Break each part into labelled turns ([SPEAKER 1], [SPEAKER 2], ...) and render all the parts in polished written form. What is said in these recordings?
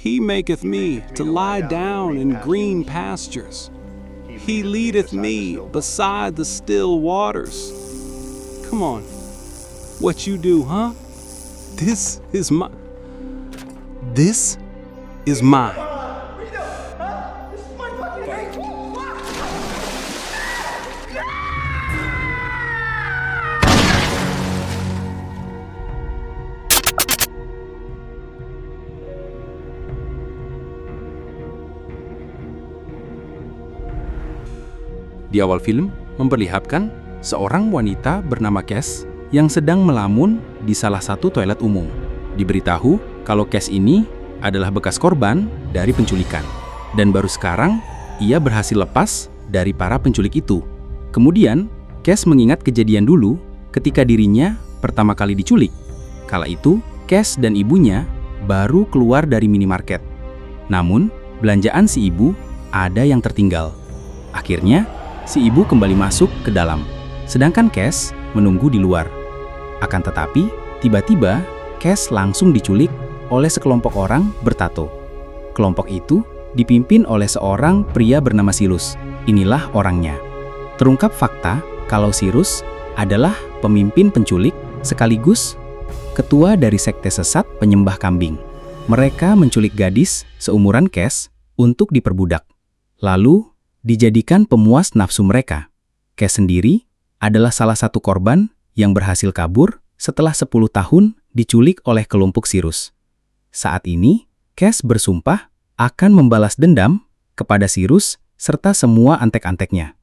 [SPEAKER 1] He maketh me to lie down in green pastures. He leadeth me beside the still waters. Come on. What you do, huh? This is my... This is mine.
[SPEAKER 2] Di awal film memperlihatkan seorang wanita bernama Cass yang sedang melamun di salah satu toilet umum. Diberitahu kalau Cass ini adalah bekas korban dari penculikan. Dan baru sekarang ia berhasil lepas dari para penculik itu. Kemudian Cass mengingat kejadian dulu ketika dirinya pertama kali diculik. Kala itu Cass dan ibunya baru keluar dari minimarket. Namun belanjaan si ibu ada yang tertinggal. Akhirnya si ibu kembali masuk ke dalam, sedangkan Cass menunggu di luar. Akan tetapi, tiba-tiba Cass langsung diculik oleh sekelompok orang bertato. Kelompok itu dipimpin oleh seorang pria bernama Cyrus. Inilah orangnya. Terungkap fakta kalau Cyrus adalah pemimpin penculik sekaligus ketua dari sekte sesat penyembah kambing. Mereka menculik gadis seumuran Cass untuk diperbudak. Lalu dijadikan pemuas nafsu mereka. Cass sendiri adalah salah satu korban yang berhasil kabur setelah 10 tahun diculik oleh kelompok Cyrus. Saat ini, Cass bersumpah akan membalas dendam kepada Cyrus serta semua antek-anteknya.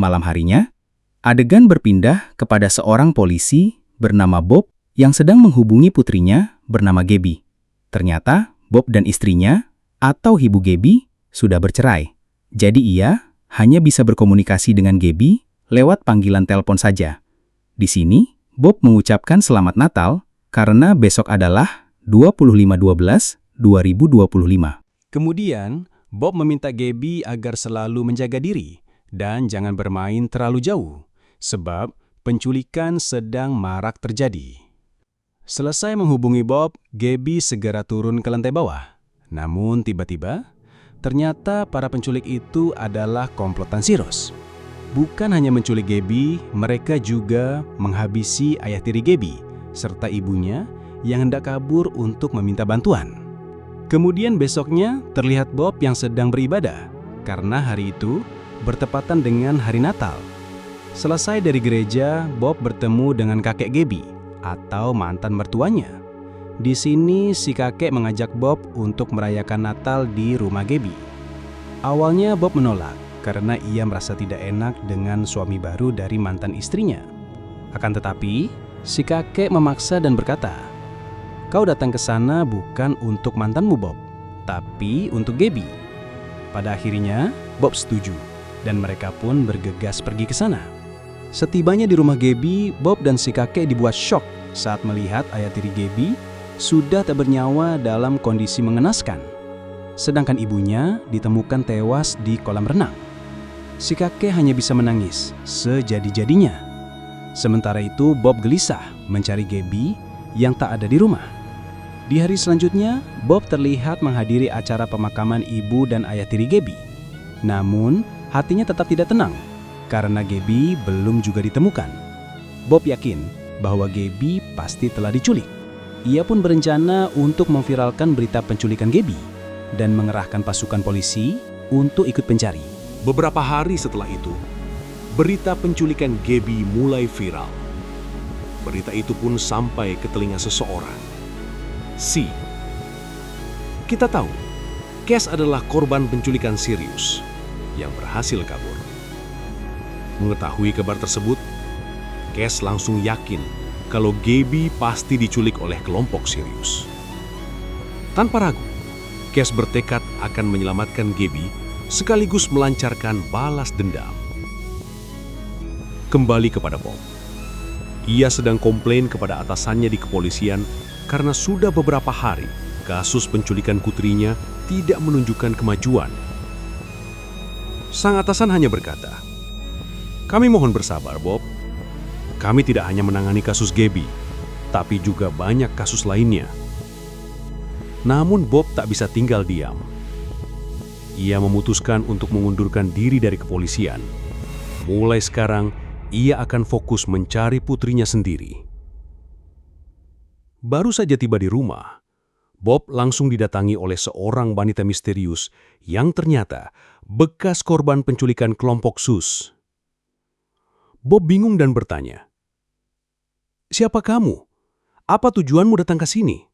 [SPEAKER 2] Malam harinya, adegan berpindah kepada seorang polisi bernama Bob yang sedang menghubungi putrinya bernama Gabby. Ternyata, Bob dan istrinya atau ibu Gabby sudah bercerai. Jadi ia hanya bisa berkomunikasi dengan Gabby lewat panggilan telepon saja. Di sini, Bob mengucapkan selamat Natal karena besok adalah 25/12/2025.
[SPEAKER 1] Kemudian, Bob meminta Gabby agar selalu menjaga diri dan jangan bermain terlalu jauh, sebab penculikan sedang marak terjadi. Selesai menghubungi Bob, Gabby segera turun ke lantai bawah. Namun tiba-tiba, ternyata para penculik itu adalah komplotan Cyrus. Bukan hanya menculik Gabby, mereka juga menghabisi ayah tiri Gabby, serta ibunya yang hendak kabur untuk meminta bantuan. Kemudian besoknya terlihat Bob yang sedang beribadah, karena hari itu bertepatan dengan hari Natal. Selesai dari gereja, Bob bertemu dengan kakek Gabby, atau mantan mertuanya. Di sini si kakek mengajak Bob untuk merayakan Natal di rumah Gabby. Awalnya Bob menolak karena ia merasa tidak enak dengan suami baru dari mantan istrinya. Akan tetapi, si kakek memaksa dan berkata, "Kau datang ke sana bukan untuk mantanmu Bob, tapi untuk Gabby." Pada akhirnya, Bob setuju dan mereka pun bergegas pergi ke sana. Setibanya di rumah Gabby, Bob dan si kakek dibuat syok saat melihat ayah tiri Gabby sudah tak bernyawa dalam kondisi mengenaskan. Sedangkan ibunya ditemukan tewas di kolam renang. Si kakek hanya bisa menangis sejadi-jadinya. Sementara itu Bob gelisah mencari Gabby yang tak ada di rumah. Di hari selanjutnya, Bob terlihat menghadiri acara pemakaman ibu dan ayah tiri Gabby. Namun, hatinya tetap tidak tenang karena Gabby belum juga ditemukan. Bob yakin bahwa Gabby pasti telah diculik. Ia pun berencana untuk memviralkan berita penculikan Gabby dan mengerahkan pasukan polisi untuk ikut pencari.
[SPEAKER 3] Beberapa hari setelah itu, berita penculikan Gabby mulai viral. Berita itu pun sampai ke telinga seseorang. Kita tahu, Cass adalah korban penculikan Cyrus yang berhasil kabur. Mengetahui kabar tersebut, Cass langsung yakin kalau Gabby pasti diculik oleh kelompok Cyrus. Tanpa ragu, Cass bertekad akan menyelamatkan Gabby sekaligus melancarkan balas dendam. Kembali kepada Bob. Ia sedang komplain kepada atasannya di kepolisian karena sudah beberapa hari kasus penculikan putrinya tidak menunjukkan kemajuan. Sang atasan hanya berkata, "Kami mohon bersabar, Bob. Kami tidak hanya menangani kasus Gabby, tapi juga banyak kasus lainnya." Namun Bob tak bisa tinggal diam. Ia memutuskan untuk mengundurkan diri dari kepolisian. Mulai sekarang, ia akan fokus mencari putrinya sendiri. Baru saja tiba di rumah, Bob langsung didatangi oleh seorang wanita misterius yang ternyata bekas korban penculikan kelompok sus. Bob bingung dan bertanya, "Siapa kamu? Apa tujuanmu datang ke sini?"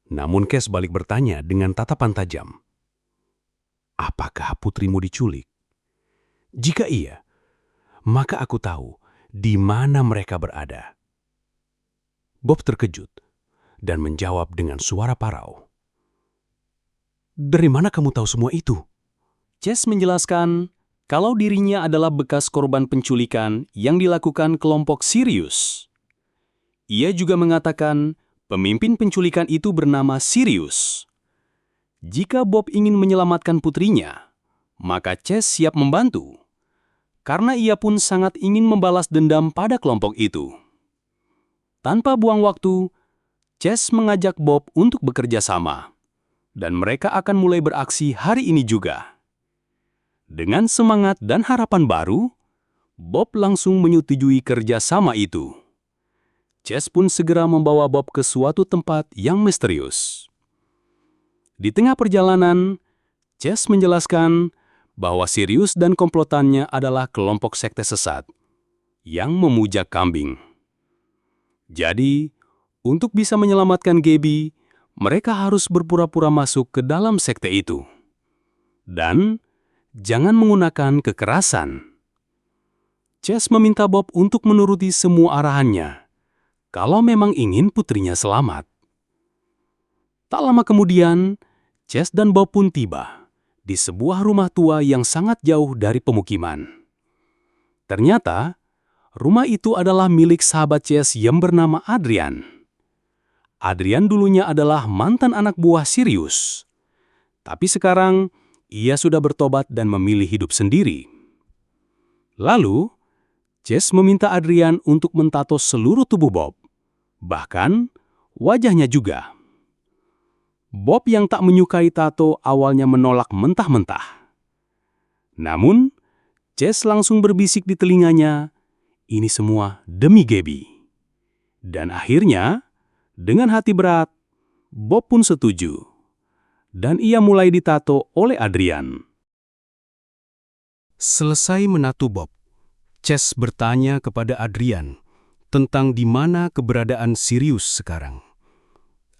[SPEAKER 3] Namun Cass balik bertanya dengan tatapan tajam, "Apakah putrimu diculik? Jika iya, maka aku tahu di mana mereka berada." Bob terkejut dan menjawab dengan suara parau, "Dari mana kamu tahu semua itu?"
[SPEAKER 1] Cass menjelaskan kalau dirinya adalah bekas korban penculikan yang dilakukan kelompok Sirius. Ia juga mengatakan pemimpin penculikan itu bernama Sirius. Jika Bob ingin menyelamatkan putrinya, maka Cass siap membantu, karena ia pun sangat ingin membalas dendam pada kelompok itu. Tanpa buang waktu, Cass mengajak Bob untuk bekerja sama, dan mereka akan mulai beraksi hari ini juga. Dengan semangat dan harapan baru, Bob langsung menyetujui kerjasama itu. Cass pun segera membawa Bob ke suatu tempat yang misterius. Di tengah perjalanan, Cass menjelaskan bahwa Sirius dan komplotannya adalah kelompok sekte sesat yang memuja kambing. Jadi, untuk bisa menyelamatkan Gaby, mereka harus berpura-pura masuk ke dalam sekte itu. Dan jangan menggunakan kekerasan. Cass meminta Bob untuk menuruti semua arahannya, kalau memang ingin putrinya selamat. Tak lama kemudian, Cass dan Bob pun tiba di sebuah rumah tua yang sangat jauh dari pemukiman. Ternyata, rumah itu adalah milik sahabat Cass yang bernama Adrian. Adrian dulunya adalah mantan anak buah Sirius. Tapi sekarang, ia sudah bertobat dan memilih hidup sendiri. Lalu, Cass meminta Adrian untuk mentato seluruh tubuh Bob, bahkan wajahnya juga. Bob yang tak menyukai tato awalnya menolak mentah-mentah. Namun, Cass langsung berbisik di telinganya, ini semua demi Gaby. Dan akhirnya, dengan hati berat, Bob pun setuju. Dan ia mulai ditato oleh Adrian. Selesai menato Bob, Cass bertanya kepada Adrian tentang di mana keberadaan Sirius sekarang.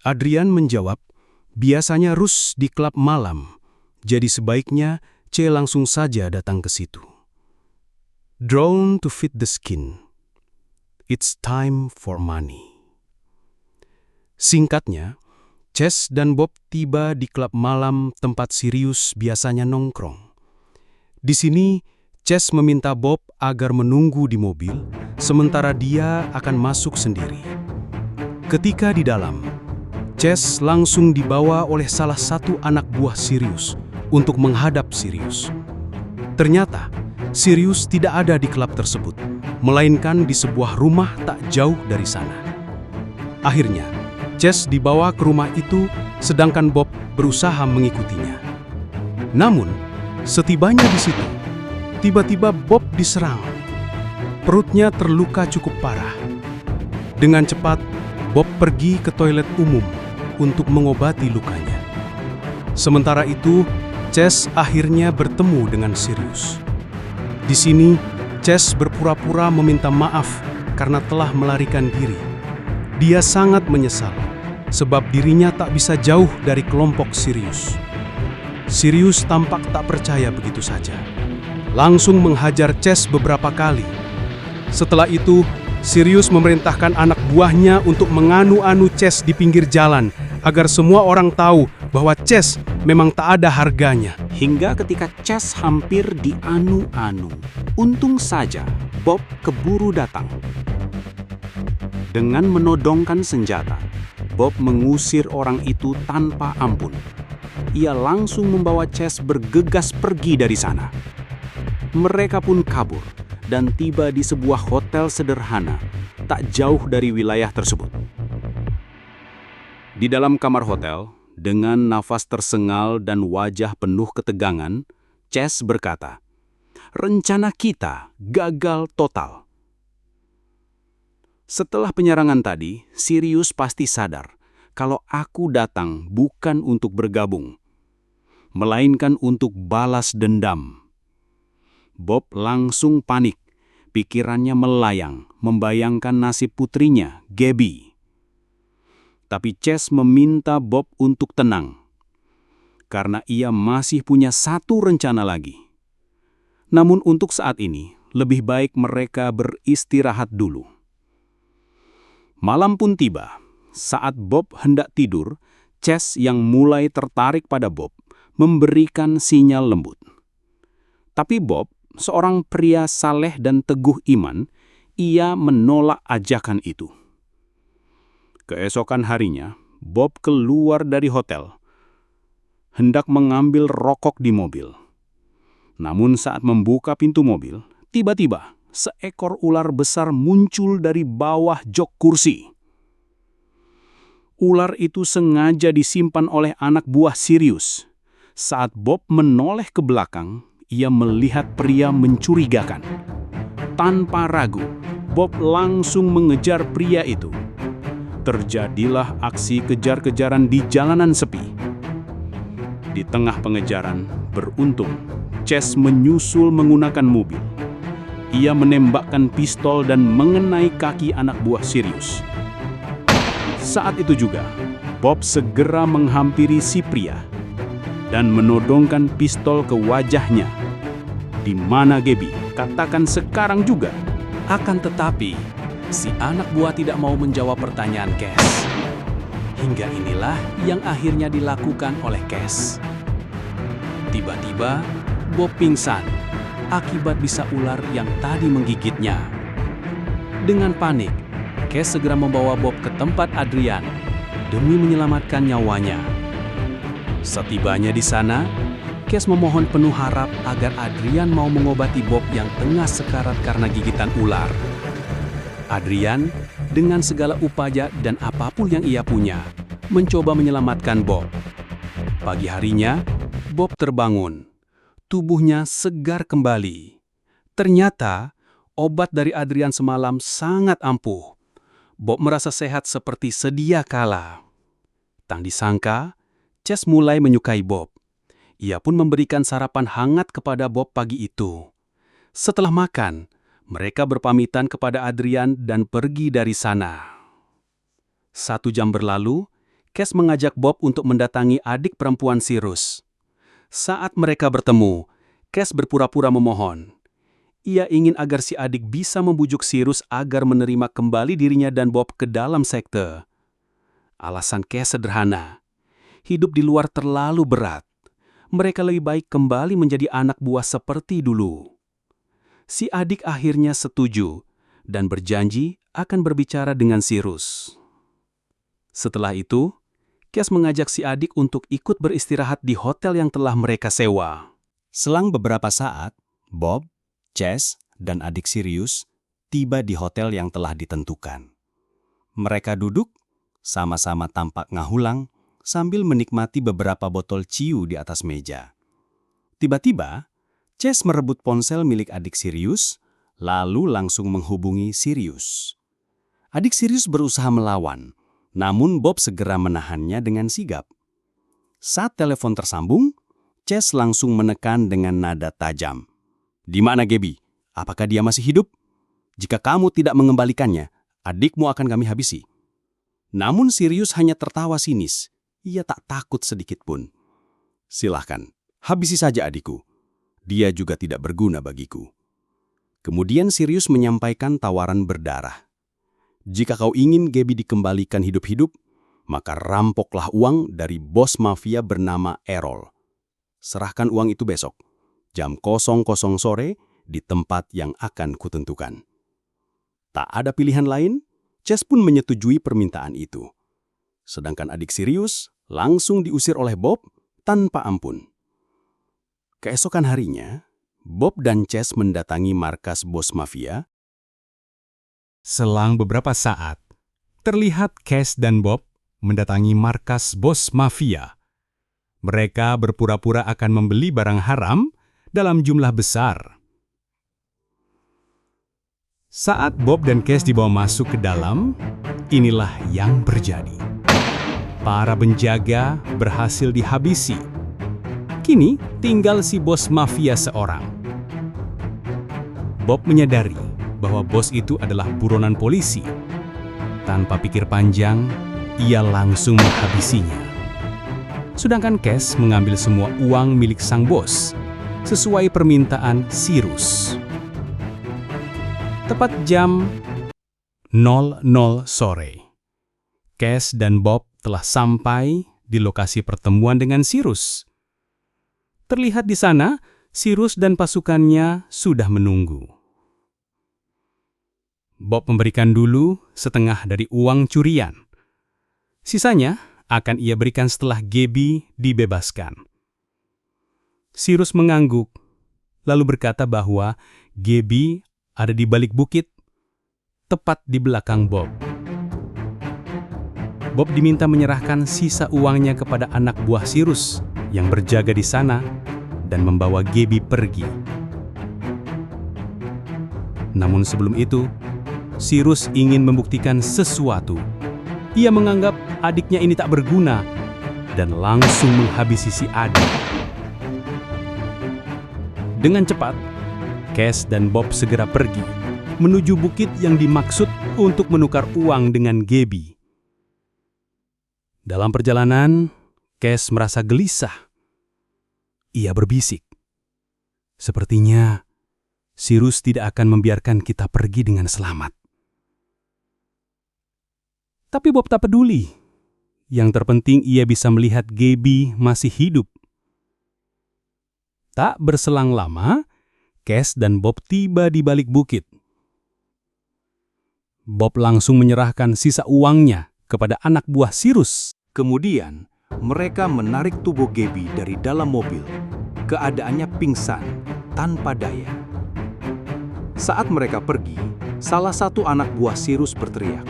[SPEAKER 1] Adrian menjawab, biasanya Rus di klub malam, jadi sebaiknya C langsung saja datang ke situ. Drawn to fit the skin. It's time for money. Singkatnya, Cass dan Bob tiba di klub malam tempat Sirius biasanya nongkrong. Di sini, Cass meminta Bob agar menunggu di mobil, sementara dia akan masuk sendiri. Ketika di dalam, Cass langsung dibawa oleh salah satu anak buah Sirius untuk menghadap Sirius. Ternyata, Sirius tidak ada di klub tersebut, melainkan di sebuah rumah tak jauh dari sana. Akhirnya, Cass dibawa ke rumah itu, sedangkan Bob berusaha mengikutinya. Namun, setibanya di situ, tiba-tiba Bob diserang. Perutnya terluka cukup parah. Dengan cepat, Bob pergi ke toilet umum untuk mengobati lukanya. Sementara itu, Cass akhirnya bertemu dengan Sirius. Di sini, Cass berpura-pura meminta maaf karena telah melarikan diri. Dia sangat menyesal, sebab dirinya tak bisa jauh dari kelompok Sirius. Sirius tampak tak percaya begitu saja. Langsung menghajar Cass beberapa kali. Setelah itu, Sirius memerintahkan anak buahnya untuk menganu-anu Cass di pinggir jalan, agar semua orang tahu bahwa Cass memang tak ada harganya. Hingga ketika Cass hampir dianu-anu, untung saja Bob keburu datang. Dengan menodongkan senjata, Bob mengusir orang itu tanpa ampun. Ia langsung membawa Cass bergegas pergi dari sana. Mereka pun kabur dan tiba di sebuah hotel sederhana tak jauh dari wilayah tersebut. Di dalam kamar hotel, dengan nafas tersengal dan wajah penuh ketegangan, Chess berkata, "Rencana kita gagal total." Setelah penyerangan tadi, Sirius pasti sadar kalau aku datang bukan untuk bergabung, melainkan untuk balas dendam. Bob langsung panik, pikirannya melayang, membayangkan nasib putrinya, Gabby. Tapi Chess meminta Bob untuk tenang, karena ia masih punya satu rencana lagi. Namun untuk saat ini, lebih baik mereka beristirahat dulu. Malam pun tiba. Saat Bob hendak tidur, Chess yang mulai tertarik pada Bob memberikan sinyal lembut. Tapi Bob, seorang pria saleh dan teguh iman, ia menolak ajakan itu. Keesokan harinya, Bob keluar dari hotel, hendak mengambil rokok di mobil. Namun saat membuka pintu mobil, tiba-tiba seekor ular besar muncul dari bawah jok kursi. Ular itu sengaja disimpan oleh anak buah Sirius. Saat Bob menoleh ke belakang, ia melihat pria mencurigakan. Tanpa ragu, Bob langsung mengejar pria itu. Terjadilah aksi kejar-kejaran di jalanan sepi. Di tengah pengejaran, beruntung, Chess menyusul menggunakan mobil. Ia menembakkan pistol dan mengenai kaki anak buah Sirius. Saat itu juga, Bob segera menghampiri si pria dan menodongkan pistol ke wajahnya. Di mana Gabby? Katakan sekarang juga. Akan tetapi, si anak buah tidak mau menjawab pertanyaan Cass. Hingga inilah yang akhirnya dilakukan oleh Cass. Tiba-tiba, Bob pingsan akibat bisa ular yang tadi menggigitnya. Dengan panik, Cass segera membawa Bob ke tempat Adrian demi menyelamatkan nyawanya. Setibanya di sana, Cass memohon penuh harap agar Adrian mau mengobati Bob yang tengah sekarat karena gigitan ular. Adrian, dengan segala upaya dan apapun yang ia punya, mencoba menyelamatkan Bob. Pagi harinya, Bob terbangun. Tubuhnya segar kembali. Ternyata, obat dari Adrian semalam sangat ampuh. Bob merasa sehat seperti sedia kala. Tak disangka, Chess mulai menyukai Bob. Ia pun memberikan sarapan hangat kepada Bob pagi itu. Setelah makan, mereka berpamitan kepada Adrian dan pergi dari sana. 1 jam berlalu, Cass mengajak Bob untuk mendatangi adik perempuan Sirius. Saat mereka bertemu, Cass berpura-pura memohon. Ia ingin agar si adik bisa membujuk Sirius agar menerima kembali dirinya dan Bob ke dalam sekte. Alasan Cass sederhana. Hidup di luar terlalu berat. Mereka lebih baik kembali menjadi anak buah seperti dulu. Si adik akhirnya setuju dan berjanji akan berbicara dengan Sirius. Setelah itu, Cass mengajak si adik untuk ikut beristirahat di hotel yang telah mereka sewa.
[SPEAKER 4] Selang beberapa saat, Bob, Chess, dan adik Sirius tiba di hotel yang telah ditentukan. Mereka duduk, sama-sama tampak ngahulang, sambil menikmati beberapa botol ciu di atas meja. Tiba-tiba, Chess merebut ponsel milik adik Sirius, lalu langsung menghubungi Sirius. Adik Sirius berusaha melawan, namun Bob segera menahannya dengan sigap. Saat telepon tersambung, Chess langsung menekan dengan nada tajam. "Di mana Gabby? Apakah dia masih hidup? Jika kamu tidak mengembalikannya, adikmu akan kami habisi." Namun Sirius hanya tertawa sinis. Ia tak takut sedikit pun. "Silahkan, habisi saja adikku. Dia juga tidak berguna bagiku." Kemudian Sirius menyampaikan tawaran berdarah. "Jika kau ingin Gabby dikembalikan hidup-hidup, maka rampoklah uang dari bos mafia bernama Errol. Serahkan uang itu besok, jam 00.00 sore, di tempat yang akan kutentukan." Tak ada pilihan lain, Chess pun menyetujui permintaan itu. Sedangkan adik Sirius langsung diusir oleh Bob tanpa ampun. Keesokan harinya, Bob dan Chess mendatangi markas bos mafia.
[SPEAKER 5] Selang beberapa saat, terlihat Cass dan Bob
[SPEAKER 1] mendatangi markas bos mafia. Mereka berpura-pura akan membeli barang haram dalam jumlah besar. Saat Bob dan Cash dibawa masuk ke dalam, inilah yang terjadi. Para penjaga berhasil dihabisi. Kini tinggal si bos mafia seorang. Bob menyadari bahwa bos itu adalah buronan polisi. Tanpa pikir panjang, ia langsung menghabisinya. Sedangkan Cash mengambil semua uang milik sang bos, sesuai permintaan Cyrus. Tepat jam 00 sore, Cash dan Bob telah sampai di lokasi pertemuan dengan Cyrus. Terlihat di sana, Cyrus dan pasukannya sudah menunggu. Bob memberikan dulu setengah dari uang curian. Sisanya akan ia berikan setelah Gabby dibebaskan. Cyrus mengangguk, lalu berkata bahwa Gabby ada di balik bukit, tepat di belakang Bob. Bob diminta menyerahkan sisa uangnya kepada anak buah Cyrus yang berjaga di sana dan membawa Gabby pergi. Namun sebelum itu, Cyrus ingin membuktikan sesuatu. Ia menganggap adiknya ini tak berguna dan langsung menghabisi si adik. Dengan cepat, Cash dan Bob segera pergi menuju bukit yang dimaksud untuk menukar uang dengan Gabby. Dalam perjalanan, Cash merasa gelisah. Ia berbisik, "Sepertinya Cyrus tidak akan membiarkan kita pergi dengan selamat." Tapi Bob tak peduli. Yang terpenting ia bisa melihat Gabby masih hidup. Tak berselang lama, Cash dan Bob tiba di balik bukit. Bob langsung menyerahkan sisa uangnya kepada anak buah Cyrus.
[SPEAKER 3] Kemudian, mereka menarik tubuh Gabby dari dalam mobil. Keadaannya pingsan, tanpa daya. Saat mereka pergi, salah satu anak buah Cyrus berteriak,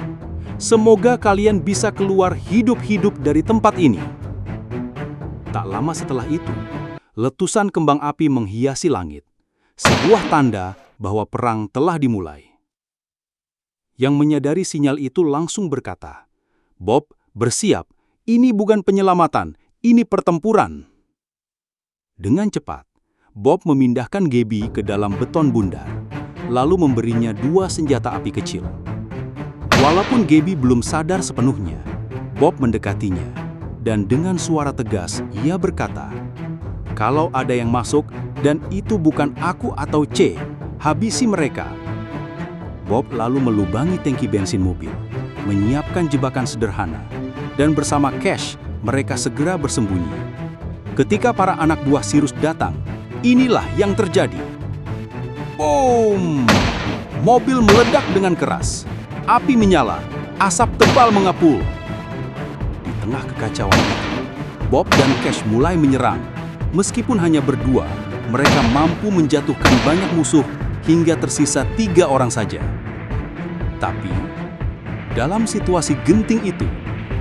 [SPEAKER 3] "Semoga kalian bisa keluar hidup-hidup dari tempat ini." Tak lama setelah itu, letusan kembang api menghiasi langit. Sebuah tanda bahwa perang telah dimulai. Yang menyadari sinyal itu langsung berkata, "Bob, bersiap. Ini bukan penyelamatan, ini pertempuran." Dengan cepat, Bob memindahkan Gabby ke dalam beton bundar, lalu memberinya 2 senjata api kecil. Walaupun Gabby belum sadar sepenuhnya, Bob mendekatinya, dan dengan suara tegas ia berkata, "Kalau ada yang masuk, dan itu bukan aku atau C, habisi mereka." Bob lalu melubangi tangki bensin mobil, menyiapkan jebakan sederhana, dan bersama Cash, mereka segera bersembunyi. Ketika para anak buah Cyrus datang, inilah yang terjadi. Boom! Mobil meledak dengan keras. Api menyala, asap tebal mengepul. Di tengah kekacauan itu, Bob dan Cash mulai menyerang. Meskipun hanya berdua, mereka mampu menjatuhkan banyak musuh hingga tersisa 3 orang saja. Tapi, dalam situasi genting itu,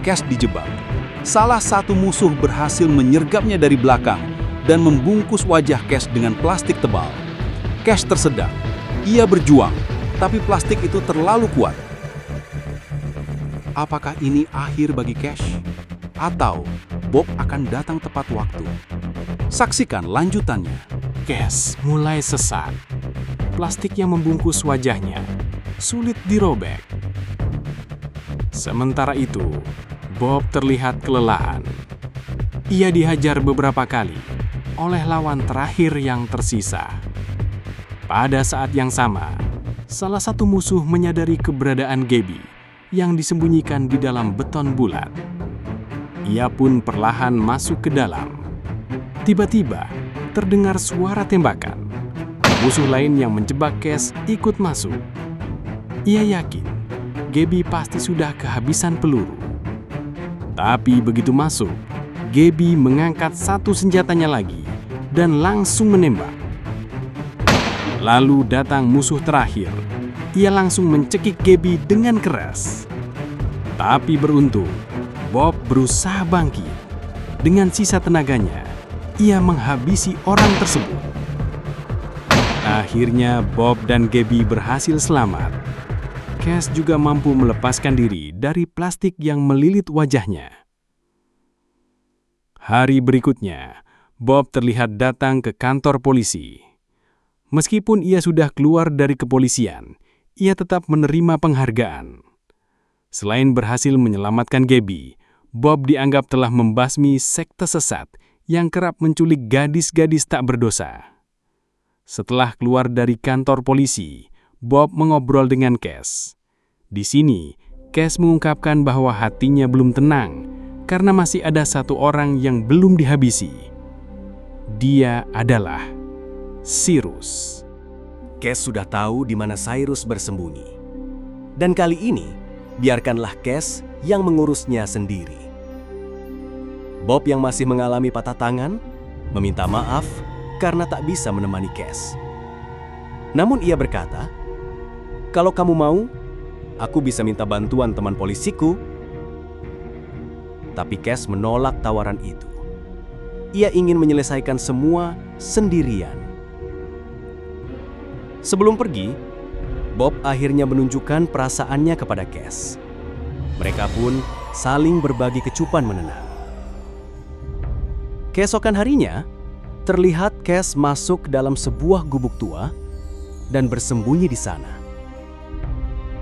[SPEAKER 3] Cash dijebak. Salah satu musuh berhasil menyergapnya dari belakang dan membungkus wajah Cash dengan plastik tebal. Cash tersedak. Ia berjuang, tapi plastik itu terlalu kuat. Apakah ini akhir bagi Cash? Atau Bob akan datang tepat waktu? Saksikan lanjutannya.
[SPEAKER 1] Cash mulai sesat. Plastik yang membungkus wajahnya sulit dirobek. Sementara itu, Bob terlihat kelelahan. Ia dihajar beberapa kali oleh lawan terakhir yang tersisa. Pada saat yang sama, salah satu musuh menyadari keberadaan Gabby yang disembunyikan di dalam beton bulat. Ia pun perlahan masuk ke dalam. Tiba-tiba, terdengar suara tembakan. Musuh lain yang menjebak Cash ikut masuk. Ia yakin Gabby pasti sudah kehabisan peluru. Tapi begitu masuk, Gabby mengangkat satu senjatanya lagi dan langsung menembak. Lalu datang musuh terakhir. Ia langsung mencekik Gabby dengan keras. Tapi beruntung, Bob berusaha bangkit. Dengan sisa tenaganya, ia menghabisi orang tersebut. Akhirnya Bob dan Gabby berhasil selamat. Cass juga mampu melepaskan diri dari plastik yang melilit wajahnya. Hari berikutnya, Bob terlihat datang ke kantor polisi. Meskipun ia sudah keluar dari kepolisian, ia tetap menerima penghargaan. Selain berhasil menyelamatkan Gabby, Bob dianggap telah membasmi sekte sesat yang kerap menculik gadis-gadis tak berdosa. Setelah keluar dari kantor polisi, Bob mengobrol dengan Cass. Di sini, Cass mengungkapkan bahwa hatinya belum tenang karena masih ada satu orang yang belum dihabisi. Dia adalah Cyrus.
[SPEAKER 4] Cass sudah tahu di mana Cyrus bersembunyi. Dan kali ini, biarkanlah Cass yang mengurusnya sendiri. Bob yang masih mengalami patah tangan, meminta maaf karena tak bisa menemani Cass. Namun ia berkata, "Kalau kamu mau, aku bisa minta bantuan teman polisiku." Tapi Cass menolak tawaran itu. Ia ingin menyelesaikan semua sendirian. Sebelum pergi, Bob akhirnya menunjukkan perasaannya kepada Cass. Mereka pun saling berbagi kecupan menenang. Keesokan harinya, terlihat Cass masuk dalam sebuah gubuk tua dan bersembunyi di sana.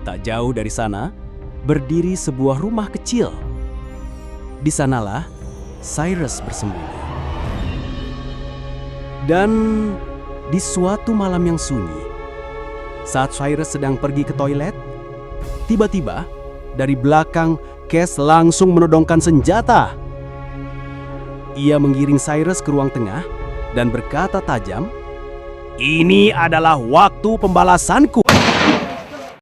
[SPEAKER 4] Tak jauh dari sana, berdiri sebuah rumah kecil. Di sanalah Cyrus bersembunyi. Dan di suatu malam yang sunyi, saat Cyrus sedang pergi ke toilet, tiba-tiba dari belakang Cass langsung menodongkan senjata. Ia menggiring Cyrus ke ruang tengah dan berkata tajam, "Ini adalah waktu pembalasanku."